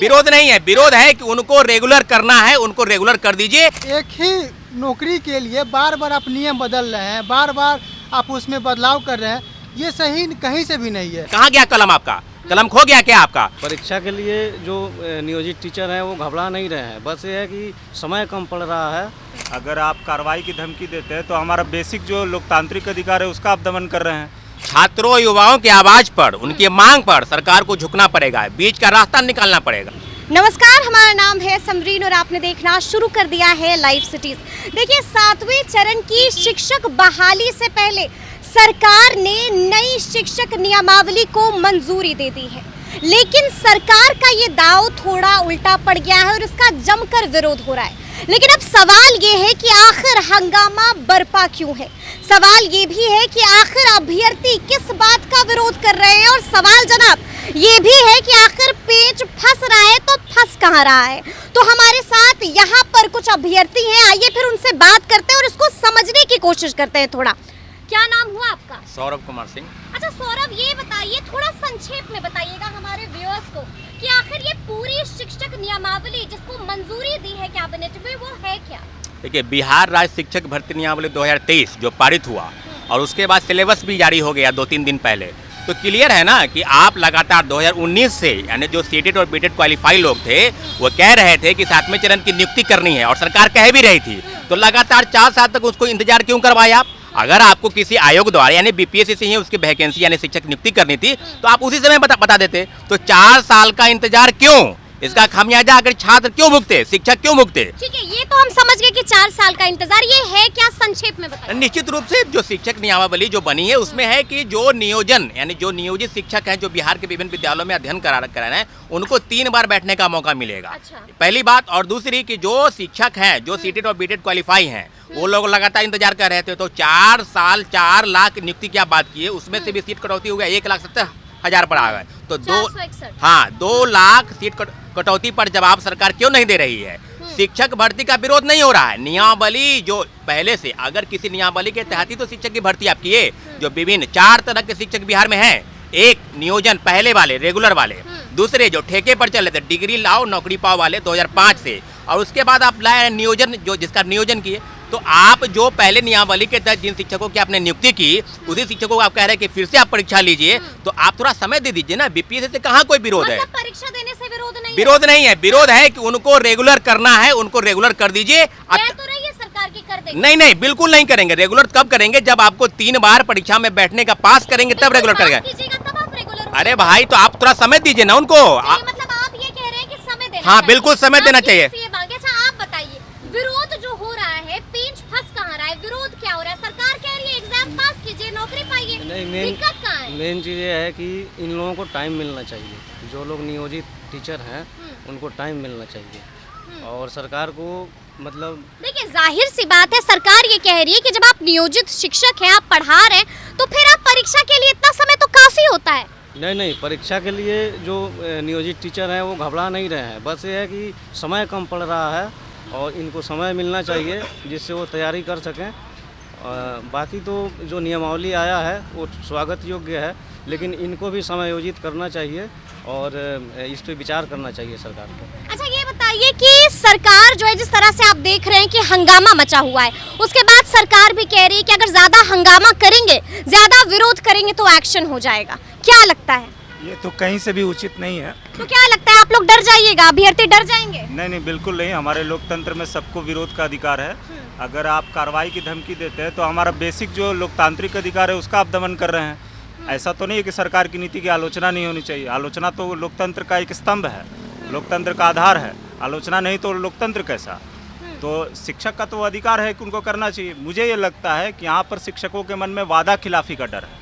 विरोध नहीं है, विरोध है कि उनको रेगुलर करना है, उनको रेगुलर कर दीजिए। एक ही नौकरी के लिए बार बार आप नियम बदल रहे हैं, बार बार आप उसमें बदलाव कर रहे हैं, ये सही कहीं से भी नहीं है। कहाँ गया कलम आपका? कलम खो गया क्या आपका? परीक्षा के लिए जो नियोजित टीचर हैं वो घबरा नहीं रहे हैं, बस ये है कि समय कम पड़ रहा है। अगर आप कार्रवाई की धमकी देते हैं तो हमारा बेसिक जो लोकतांत्रिक अधिकार है उसका आप दमन कर रहे हैं। छात्रों युवाओं की आवाज पर, उनकी मांग पर सरकार को झुकना पड़ेगा, बीच का रास्ता निकालना पड़ेगा। नमस्कार, हमारा नाम है समरीन और आपने देखना शुरू कर दिया है लाइव सिटीज। देखिए, 7वें चरण की शिक्षक बहाली से पहले सरकार ने नई शिक्षक नियमावली को मंजूरी दे दी है, लेकिन सरकार का ये दाव थोड़ा उल्टा पड़ गया है और इसका जमकर विरोध हो रहा है। लेकिन अब सवाल ये है कि आखिर हंगामा बरपा क्यों है? सवाल ये भी है कि आखिर अभ्यर्थी किस बात का विरोध कर रहे हैं, और सवाल जनाब ये भी है कि आखिर पेच फंस रहा है तो फंस कहाँ रहा है। तो हमारे साथ यहाँ पर कुछ अभ्यर्थी हैं, आइए फिर उनसे बात करते हैं और इसको समझने की कोशिश करते हैं थोड़ा। क्या नाम हुआ आपका? सौरभ कुमार सिंह। अच्छा सौरभ, ये बताइए, थोड़ा संक्षेप में बताइएगा हमारे व्यूअर्स को कि आखिर ये पूरी शिक्षक नियमावली जिसको मंजूरी दी है कैबिनेट में, वो है क्या? देखिए, बिहार राज्य शिक्षक भर्ती नियमावली 2023 जो पारित हुआ और उसके बाद सिलेबस भी जारी हो गया 2-3 दिन पहले, तो क्लियर है ना कि आप लगातार 2019 से, यानी जो सीटेट और बीटेट क्वालिफाई लोग थे वो कह रहे थे कि 7वें चरण की नियुक्ति करनी है और सरकार कह भी रही थी, तो लगातार 4 साल तक उसको इंतजार क्यों करवाए आप? अगर आपको किसी आयोग द्वारा यानी बीपीएससी से ही उसकी वैकेंसी यानी शिक्षक नियुक्ति करनी थी तो आप उसी समय बता देते। तो 4 साल का इंतजार क्यों? इसका खामियाजा अगर छात्र क्यों भुगते, शिक्षक क्यों भुगते? ठीक है, ये तो हम समझ गए कि 4 साल का इंतजार, ये है क्या? संक्षेप में बताइए। निश्चित रूप से जो शिक्षक नियमावली जो बनी है उसमें है कि जो नियोजन यानी जो नियोजित शिक्षक हैं जो बिहार के विभिन्न विद्यालयों में अध्ययन करा रहे हैं उनको 3 बार बैठने का मौका मिलेगा। अच्छा। पहली बात, और दूसरी कि जो शिक्षक हैं जो सीटेट और बीटेट क्वालिफाई हैं वो लोग लगातार इंतजार कर रहे थे, तो 4 साल 4 लाख नियुक्ति की आप बात की है, उसमें से भी सीट कटौती हो गया 1,70,000 पर आ गए, तो 2 लाख सीट कटौती पर जवाब सरकार क्यों नहीं दे रही है? शिक्षक भर्ती का विरोध नहीं हो रहा है, नियमावली जो पहले से, अगर किसी नियमावली के तहत ही तो शिक्षक की भर्ती आप किए, जो विभिन्न 4 तरह के शिक्षक बिहार में हैं। एक नियोजन पहले वाले रेगुलर वाले, दूसरे जो ठेके पर चले थे डिग्री लाओ नौकरी पाओ वाले 2005 से, और उसके बाद आप लाए नियोजन जो जिसका नियोजन किए। तो आप जो पहले नियमावली के तहत जिन शिक्षकों की आपने नियुक्ति की उसी शिक्षकों को आप कह रहे हैं कि फिर से आप परीक्षा लीजिए, तो आप थोड़ा समय दे दीजिए ना। बीपीएससी से कहाँ कोई विरोध है? मतलब परीक्षा देने से विरोध नहीं है, विरोध है कि उनको रेगुलर करना है, उनको रेगुलर कर दीजिए। तो रही है सरकार की कर देंगे? नहीं, बिल्कुल नहीं करेंगे। रेगुलर कब करेंगे? जब आपको 3 बार परीक्षा में बैठने का पास करेंगे तब रेगुलर करेंगे। अरे भाई, तो आप थोड़ा समय दीजिए ना उनको। मतलब आप ये कह रहे हैं कि समय देना? हाँ, बिल्कुल समय देना चाहिए। अच्छा आप बताइए, विरोध जो हो रहा है पेंच फंस कहाँ रहा है? विरोध क्या हो रहा है? सरकार कह रही है एग्जाम पास कीजिए, नौकरी पाइए, दिक्कत कहाँ है? मेन चीज़ ये है कि इन लोगों को टाइम मिलना चाहिए, जो लोग नियोजित टीचर हैं उनको टाइम मिलना चाहिए, और सरकार को मतलब देखिए, जाहिर सी बात है, सरकार ये कह रही है कि जब आप नियोजित शिक्षक हैं, आप पढ़ा रहे हैं, तो फिर आप परीक्षा के लिए इतना समय तो काफी होता है। नहीं, परीक्षा के लिए जो नियोजित टीचर हैं वो घबरा नहीं रहे हैं, बस ये है कि समय कम पड़ रहा है और इनको समय मिलना चाहिए जिससे वो तैयारी कर सकें। बाकी तो जो नियमावली आया है वो स्वागत योग्य है, लेकिन इनको भी समायोजित करना चाहिए और इस पे विचार करना चाहिए सरकार को। अच्छा ये बताइए कि सरकार जो है, जिस तरह से आप देख रहे हैं कि हंगामा मचा हुआ है, उसके बाद सरकार भी कह रही है कि अगर ज्यादा हंगामा करेंगे, ज्यादा विरोध करेंगे तो एक्शन हो जाएगा। क्या लगता है? ये तो कहीं से भी उचित नहीं है। तो क्या लगता है, आप लोग डर जाइएगा, अभ्यर्थी डर जाएंगे? नहीं, बिल्कुल नहीं। हमारे लोकतंत्र में सबको विरोध का अधिकार है। अगर आप कार्रवाई की धमकी देते हैं तो हमारा बेसिक जो लोकतांत्रिक अधिकार है उसका आप दमन कर रहे हैं। ऐसा तो नहीं है कि सरकार की नीति की आलोचना नहीं होनी चाहिए। आलोचना तो लोकतंत्र का एक स्तंभ है, लोकतंत्र का आधार है। आलोचना नहीं तो लोकतंत्र कैसा? तो शिक्षक का तो अधिकार है कि उनको करना चाहिए। मुझे ये लगता है कि यहाँ पर शिक्षकों के मन में वादा खिलाफी का डर है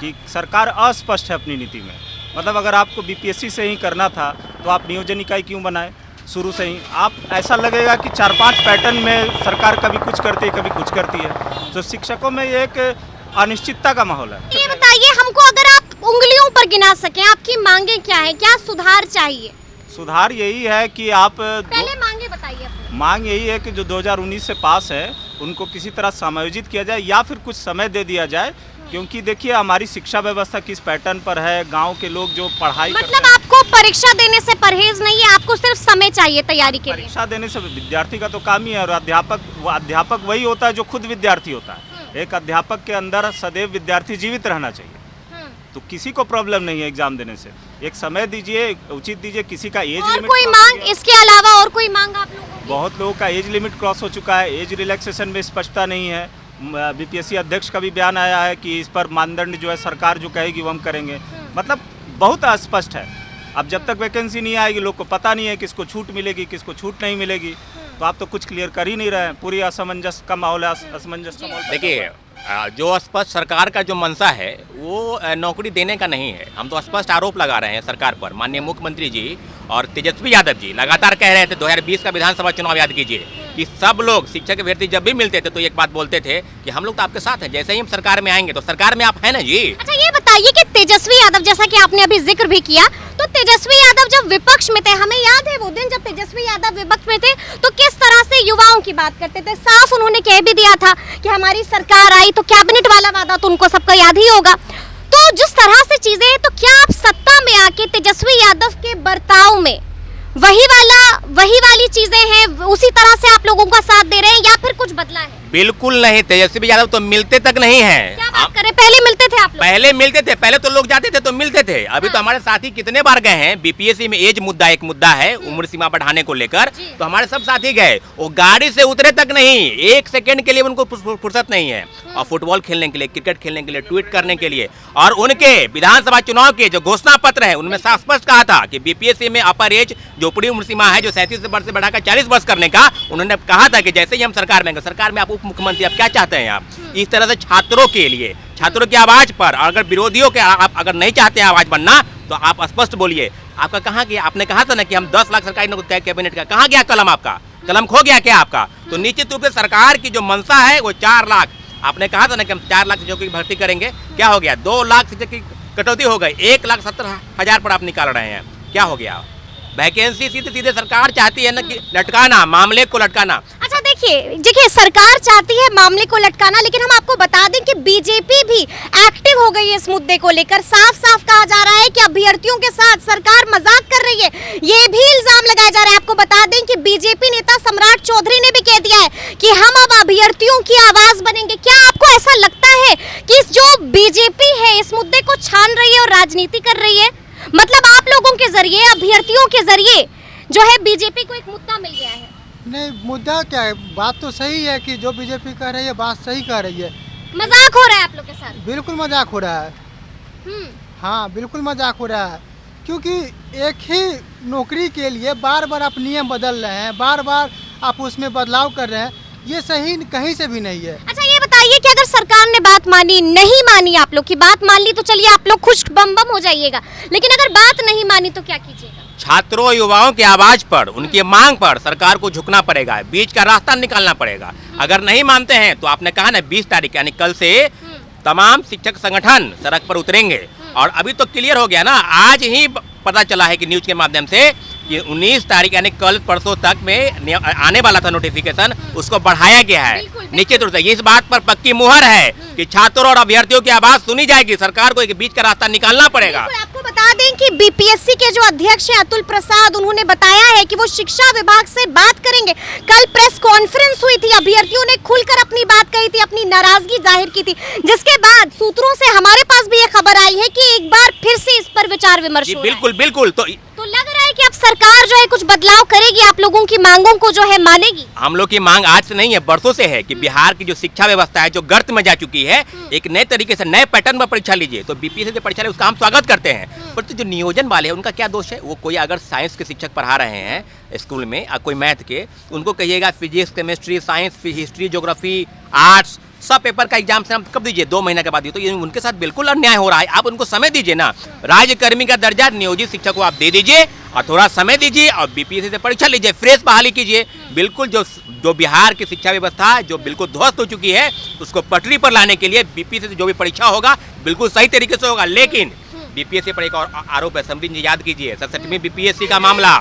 कि सरकार अस्पष्ट है अपनी नीति में। मतलब अगर आपको बीपीएससी से ही करना था तो आप नियोजन इकाई क्यों बनाए शुरू से ही? आप ऐसा लगेगा कि 4-5 पैटर्न में सरकार कभी कुछ करती है कभी कुछ करती है, तो शिक्षकों में एक अनिश्चितता का माहौल है। ये बताइए हमको, अगर आप उंगलियों पर गिना सकें, आपकी मांगे क्या है? क्या सुधार चाहिए? सुधार यही है कि आप पहले मांगे बताइए अपनी। मांग यही है कि जो 2019 से पास है उनको किसी तरह समायोजित किया जाए या फिर कुछ समय दे दिया जाए क्योंकि देखिए हमारी शिक्षा व्यवस्था किस पैटर्न पर है, गांव के लोग जो पढ़ाई करते मतलब हैं, आपको परीक्षा देने से परहेज नहीं है, आपको सिर्फ समय चाहिए तैयारी के लिए। परीक्षा देने से विद्यार्थी का तो काम ही है, और अध्यापक वही होता है जो खुद विद्यार्थी होता है। एक अध्यापक के अंदर सदैव विद्यार्थी जीवित रहना चाहिए, तो किसी को प्रॉब्लम नहीं है एग्जाम देने से। एक समय दीजिए, उचित दीजिए, किसी का एज और लिमिट कोई मांग इसके अलावा और कोई मांग आप लोगों की? बहुत लोगों का एज लिमिट क्रॉस हो चुका है, एज रिलैक्सेशन में स्पष्टता नहीं है। बीपीएससी अध्यक्ष का भी बयान आया है कि इस पर मानदंड जो है सरकार जो कहेगी वो हम करेंगे, मतलब बहुत अस्पष्ट है। अब जब तक वैकेंसी नहीं आएगी, लोग को पता नहीं है किसको छूट मिलेगी, किसको छूट नहीं मिलेगी, तो आप तो कुछ क्लियर कर ही नहीं रहे हैं। पूरी असमंजस का माहौल है, असमंजस का माहौल। देखिए जो स्पष्ट सरकार का जो मंशा है वो नौकरी देने का नहीं है। हम तो स्पष्ट आरोप लगा रहे हैं सरकार पर। माननीय मुख्यमंत्री जी और तेजस्वी यादव जी लगातार कह रहे थे, 2020 का विधानसभा चुनाव याद कीजिए, कि सब लोग शिक्षक अभ्यर्थी जब भी मिलते थे तो एक बात बोलते थे कि हम लोग तो आपके साथ हैं, जैसे ही हम सरकार में आएंगे तो सरकार में आप हैं ना जी। अच्छा ये बताइए कि तेजस्वी यादव, जैसा कि आपने अभी जिक्र भी किया, तो तेजस्वी यादव जब विपक्ष में थे, हमें याद है वो दिन जब तेजस्वी यादव विपक्ष में थे, तो किस तरह से युवाओं की बात करते थे। साफ उन्होंने कह भी दिया था कि हमारी सरकार आई तो कैबिनेट वाला वादा तो उनको सबका याद ही होगा। तो जिस तरह से चीजें हैं, तो क्या आप सत्ता में आके तेजस्वी यादव के बर्ताव में वही वाली चीजें हैं, उसी तरह से आप लोगों का साथ दे रहे हैं, या फिर कुछ बदला है? बिल्कुल नहीं, तेजस्वी यादव तो मिलते तक नहीं है। क्या बात करें, पहले मिलते थे आप लोग? पहले मिलते थे, पहले तो लोग जाते थे तो मिलते थे। अभी तो हमारे साथी कितने बार गए हैं। बीपीएससी में एज मुद्दा एक मुद्दा है, उम्र सीमा बढ़ाने को लेकर, तो हमारे सब साथी गए, वो गाड़ी से उतरे तक नहीं, एक सेकंड के लिए उनको फुर्सत नहीं है। और फुटबॉल खेलने के लिए, क्रिकेट खेलने के लिए, ट्वीट करने के लिए, और उनके विधानसभा चुनाव के जो घोषणा पत्र है उनमें साफ स्पष्ट कहा था कि बीपीएससी में अपर एज जो ऊपरी उम्र सीमा है जो 37 वर्ष से बढ़ाकर 40 वर्ष करने का, उन्होंने कहा था कि जैसे ही हम सरकार में, सरकार में आप उप मुख्यमंत्री आप क्या चाहते हैं आप। इस तरह से छात्रों के लिए, छात्रों की आवाज पर, अगर विरोधियों के आप अगर नहीं चाहते हैं आवाज बनना, तो आप स्पष्ट बोलिए। आपका कहाँ गया? आपने कहा था ना कि हम 10 लाख सरकारी नौकरी तय कैबिनेट का, कहाँ गया कलम? आपका कलम खो गया क्या आपका? तो निश्चित रूप से सरकार की जो मंशा है वो 4 लाख, आपने कहा था ना कि हम 4 लाख शिक्षकों की भर्ती करेंगे, क्या हो गया? 2 लाख शिक्षक की कटौती हो गई, 1,70,000 पर आप निकाल रहे हैं, क्या हो गया? वैकेंसी सीधे सीधे सरकार चाहती है ना कि लटकाना, मामले को लटकाना। अच्छा देखिए सरकार चाहती है मामले को लटकाना, लेकिन हम आपको बता दें कि बीजेपी भी एक्टिव हो गई है इस मुद्दे को लेकर। साफ साफ कहा जा रहा है कि अभ्यर्थियों के साथ सरकार मजाक कर रही है, ये भी इल्जाम लगाया जा रहा है। आपको बता दें कि बीजेपी नेता सम्राट चौधरी ने भी कह दिया है कि हम अब अभ्यर्थियों की आवाज बनेंगे। क्या आपको ऐसा लगता है कि जो बीजेपी है इस मुद्दे को छान रही है और राजनीति कर रही है? मतलब आप लोगों के जरिए, अभ्यर्थियों के जरिए जो है बीजेपी को एक मुद्दा मिल गया है। नहीं, मुद्दा क्या है? बात तो सही है कि जो बीजेपी कह रही है बात सही कह रही है। मजाक हो रहा है आप लोग के साथ? बिल्कुल मजाक हो रहा है। हाँ बिल्कुल मजाक हो रहा है, क्योंकि एक ही नौकरी के लिए बार बार आप नियम बदल रहे हैं, बार बार आप उसमें बदलाव कर रहे हैं, ये सही कहीं से भी नहीं है। अच्छा ये बताइए कि अगर सरकार ने बात मानी, नहीं मानी, आप लोग की बात मान ली तो चलिए आप लोग खुश बम बम हो जाइएगा, लेकिन अगर बात नहीं मानी तो क्या कीजिएगा? छात्रों युवाओं की आवाज पर, उनकी मांग पर सरकार को झुकना पड़ेगा, बीच का रास्ता निकालना पड़ेगा। अगर नहीं मानते हैं तो आपने कहा ना 20 तारीख यानी कल से तमाम शिक्षक संगठन सड़क पर उतरेंगे। और अभी तो क्लियर हो गया ना, आज ही पता चला है कि न्यूज के माध्यम से कि 19 तारीख यानी कल परसों तक में आने वाला था नोटिफिकेशन, उसको बढ़ाया गया है। निश्चित रूप से इस बात पर पक्की मुहर है कि छात्रों और अभ्यर्थियों की आवाज सुनी जाएगी, सरकार को एक बीच का रास्ता निकालना पड़ेगा। आपको बता दें कि बीपीएससी के जो अध्यक्ष हैं अतुल प्रसाद, उन्होंने बताया है कि वो शिक्षा विभाग से बात करेंगे। कल प्रेस कॉन्फ्रेंस हुई थी, अभ्यर्थियों ने खुलकर अपनी बात कही थी, अपनी नाराजगी जाहिर की थी, जिसके बाद सूत्रों से हमारे पास भी ये खबर आई है कि एक बार फिर से इस पर विचार विमर्श हो रहा है। बिल्कुल बिल्कुल। तो लग रहा है कि अब सरकार जो है कुछ बदलाव करेगी, आप लोगों की मांगों को जो है मानेगी। हम लोग की मांग आज से नहीं है, बरसों से है कि बिहार की जो शिक्षा व्यवस्था है जो गर्त में जा चुकी है, एक नए तरीके से नए पैटर्न में परीक्षा लीजिए। तो बीपीएससी से परीक्षा उसका हम स्वागत करते हैं, पर तो जो नियोजन वाले हैं उनका क्या दोष है? वो कोई अगर साइंस के शिक्षक पढ़ा रहे हैं स्कूल में, कोई मैथ के, उनको कहिएगा physics, chemistry, science, history, geography, arts सब पेपर का एग्जाम से कब दीजिए? 2 महीने के बाद दिए। तो ये उनके साथ बिल्कुल अन्याय हो रहा है। आप उनको समय दीजिए ना, राज्यकर्मी का दर्जा नियोजित शिक्षक को आप दे दीजिए और थोड़ा समय दीजिए और बीपीएससी से परीक्षा लीजिए, फ्रेश बहाली कीजिए। बिल्कुल जो बिहार की शिक्षा व्यवस्था जो बिल्कुल ध्वस्त हो चुकी है, उसको पटरी पर लाने के लिए बीपीएससी से जो भी परीक्षा होगा बिल्कुल सही तरीके से होगा। लेकिन बीपीएससी पर एक और आरोप है, समरीन जी याद कीजिए 67वीं बीपीएससी का मामला,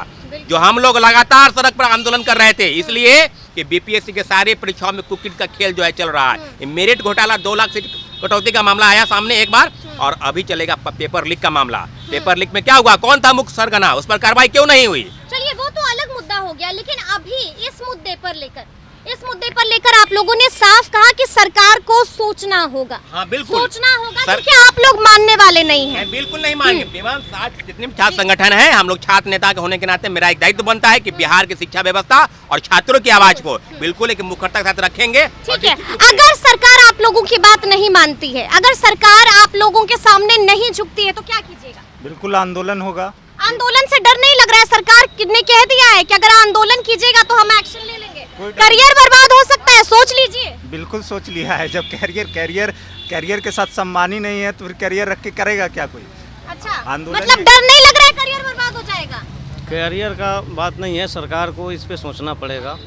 जो हम लोग लगातार सड़क पर आंदोलन कर रहे थे, इसलिए कि बीपीएससी के सारे परीक्षाओं में कुकिट का खेल जो है चल रहा है। मेरिट घोटाला 2 लाख सीट कटौती का मामला आया सामने एक बार, और अभी चलेगा पेपर लीक का मामला। पेपर लीक में क्या हुआ, कौन था मुख्य सरगना, उस पर कार्रवाई क्यों नहीं हुई? चलिए वो तो अलग मुद्दा हो गया, लेकिन अभी इस मुद्दे पर लेकर आप लोगों ने साफ कहा कि सरकार को सोचना होगा। हाँ बिल्कुल सोचना होगा, क्योंकि आप लोग मानने वाले नहीं हैं। बिल्कुल नहीं मानेंगे। विमान जितने भी छात्र संगठन है, हम लोग छात्र नेता के होने के नाते मेरा एक दायित्व बनता है कि बिहार की शिक्षा व्यवस्था और छात्रों की आवाज को बिल्कुल एक मुखरता के साथ रखेंगे। ठीक है, अगर सरकार आप लोगों की बात नहीं मानती है, अगर सरकार आप लोगों के सामने नहीं झुकती है, तो क्या कीजिएगा? बिल्कुल आंदोलन होगा। आंदोलन से डर नहीं लग रहा है? सरकार ने कह दिया है कि अगर आंदोलन कीजिएगा तो हम एक्शन ले लेंगे। करियर बर्बाद हो सकता है, सोच लीजिए। बिल्कुल सोच लिया है। जब कैरियर के साथ सम्मान ही नहीं है तो फिर कैरियर रख के करेगा क्या कोई? अच्छा, आंदोलन मतलब डर नहीं लग रहा है करियर बर्बाद हो जाएगा? कैरियर का बात नहीं है, सरकार को इस पे सोचना पड़ेगा।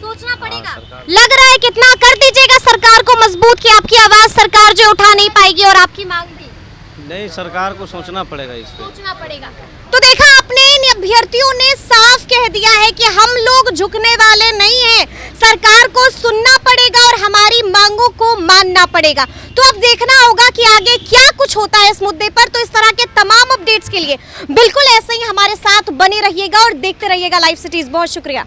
सोचना पड़ेगा। लग रहा है कितना कर दीजिएगा सरकार को मजबूत कि आपकी आवाज सरकार जो उठा नहीं पाएगी और आपकी मांग भी? नहीं, सरकार को सोचना पड़ेगा इस पे। सोचना पड़ेगा। तो देखा आपने, इन अभ्यर्थियों ने साफ कह दिया है कि हम लोग झुकने वाले नहीं हैं, सरकार को सुनना पड़ेगा और हमारी मांगों को मानना पड़ेगा। तो अब देखना होगा कि आगे क्या कुछ होता है इस मुद्दे पर। तो इस तरह के तमाम अपडेट्स के लिए बिल्कुल ऐसे ही हमारे साथ बने रहिएगा और देखते रहिएगा लाइव सिटीज। बहुत शुक्रिया।